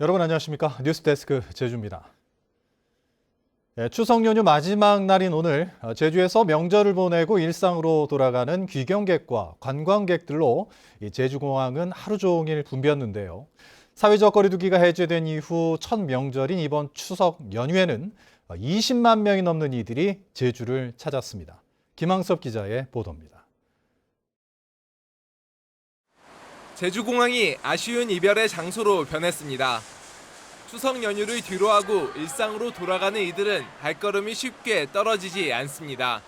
여러분 안녕하십니까? 뉴스데스크 제주입니다. 추석 연휴 마지막 날인 오늘 제주에서 명절을 보내고 일상으로 돌아가는 귀경객과 관광객들로 제주공항은 하루 종일 붐볐는데요. 사회적 거리두기가 해제된 이후 첫 명절인 이번 추석 연휴에는 20만 명이 넘는 이들이 제주를 찾았습니다. 김항섭 기자의 보도입니다. 제주공항이 아쉬운 이별의 장소로 변했습니다. 추석 연휴를 뒤로하고 일상으로 돌아가는 이들은 발걸음이 쉽게 떨어지지 않습니다.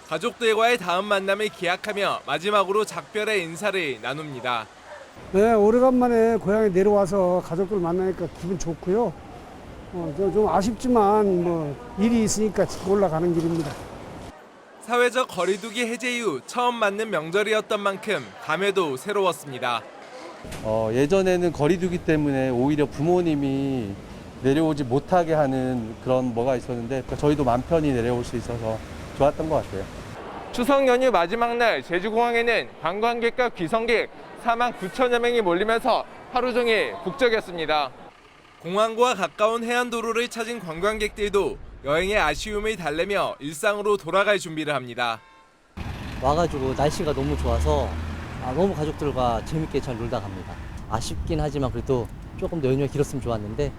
가족들과의 다음 만남을 기약하며 마지막으로 작별의 인사를 나눕니다. 네, 오래간만에 고향에 내려와서 가족들 만나니까 기분 좋고요. 좀 아쉽지만 일이 있으니까 집 올라가는 길입니다. 사회적 거리두기 해제 이후 처음 맞는 명절이었던 만큼 감회도 새로웠습니다. 예전에는 거리두기 때문에 오히려 부모님이 내려오지 못하게 하는 그런 뭐가 있었는데 저희도 맘 편히 내려올 수 있어서 좋았던 것 같아요. 추석 연휴 마지막 날 제주공항에는 관광객과 귀성객 4만 9천여 명이 몰리면서 하루 종일 북적였습니다. 공항과 가까운 해안도로를 찾은 관광객들도 여행의 아쉬움을 달래며 일상으로 돌아갈 준비를 합니다. 와가지고 날씨가 너무 좋아서 너무 가족들과 재밌게 잘 놀다 갑니다. 아쉽긴 하지만 그래도 조금 더 연휴가 길었으면 좋았는데.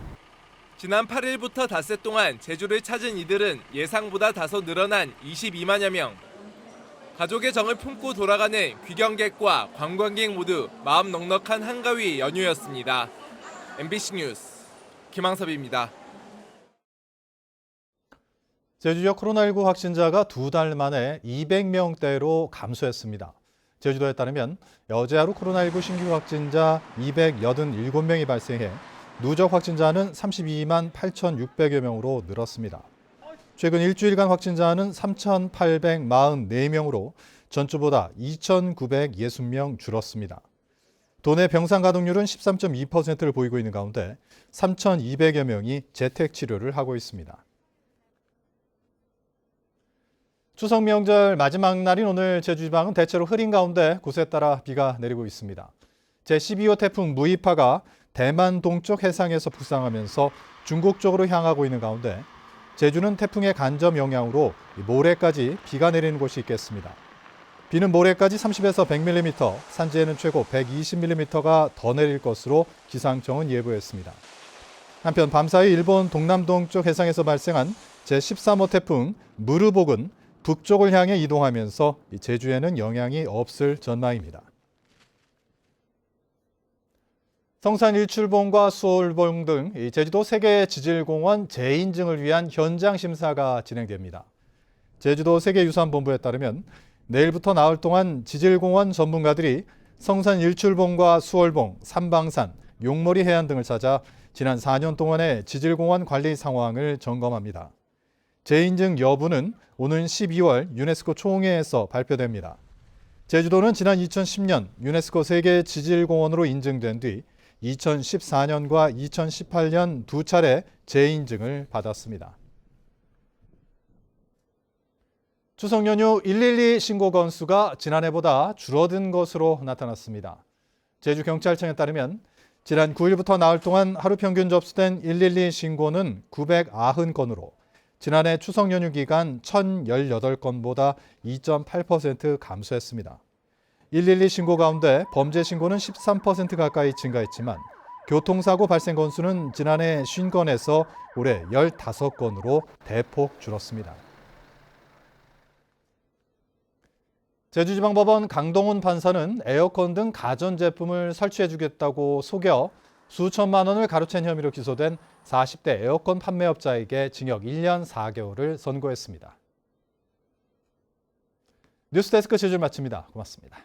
지난 8일부터 닷새 동안 제주를 찾은 이들은 예상보다 다소 늘어난 22만여 명. 가족의 정을 품고 돌아가는 귀경객과 관광객 모두 마음 넉넉한 한가위 연휴였습니다. MBC 뉴스 김항섭입니다. 제주 지역 코로나19 확진자가 2달 만에 200명대로 감소했습니다. 제주도에 따르면 어제 하루 코로나19 신규 확진자 287명이 발생해 누적 확진자는 32만 8,600여 명으로 늘었습니다. 최근 일주일간 확진자는 3,844명으로 전주보다 2,960명 줄었습니다. 도내 병상 가동률은 13.2%를 보이고 있는 가운데 3,200여 명이 재택 치료를 하고 있습니다. 추석 명절 마지막 날인 오늘 제주 지방은 대체로 흐린 가운데 곳에 따라 비가 내리고 있습니다. 제12호 태풍 무이파가 대만 동쪽 해상에서 북상하면서 중국 쪽으로 향하고 있는 가운데 제주는 태풍의 간접 영향으로 모레까지 비가 내리는 곳이 있겠습니다. 비는 모레까지 30에서 100mm, 산지에는 최고 120mm가 더 내릴 것으로 기상청은 예보했습니다. 한편 밤사이 일본 동남동쪽 해상에서 발생한 제13호 태풍 무르복은 북쪽을 향해 이동하면서 제주에는 영향이 없을 전망입니다. 성산 일출봉과 수월봉 등 제주도 세계지질공원 재인증을 위한 현장 심사가 진행됩니다. 제주도 세계유산본부에 따르면 내일부터 나흘 동안 지질공원 전문가들이 성산 일출봉과 수월봉, 삼방산, 용머리 해안 등을 찾아 지난 4년 동안의 지질공원 관리 상황을 점검합니다. 재인증 여부는 오는 12월 유네스코 총회에서 발표됩니다. 제주도는 지난 2010년 유네스코 세계지질공원으로 인증된 뒤 2014년과 2018년 두 차례 재인증을 받았습니다. 추석 연휴 112 신고 건수가 지난해보다 줄어든 것으로 나타났습니다. 제주경찰청에 따르면 지난 9일부터 나흘 동안 하루 평균 접수된 112 신고는 990건으로 지난해 추석 연휴 기간 1,018건보다 2.8% 감소했습니다. 112 신고 가운데 범죄 신고는 13% 가까이 증가했지만 교통사고 발생 건수는 지난해 50건에서 올해 15건으로 대폭 줄었습니다. 제주지방법원 강동훈 판사는 에어컨 등 가전제품을 설치해주겠다고 속여 수천만 원을 가로챈 혐의로 기소된 40대 에어컨 판매업자에게 징역 1년 4개월을 선고했습니다. 뉴스데스크 제주를 마칩니다. 고맙습니다.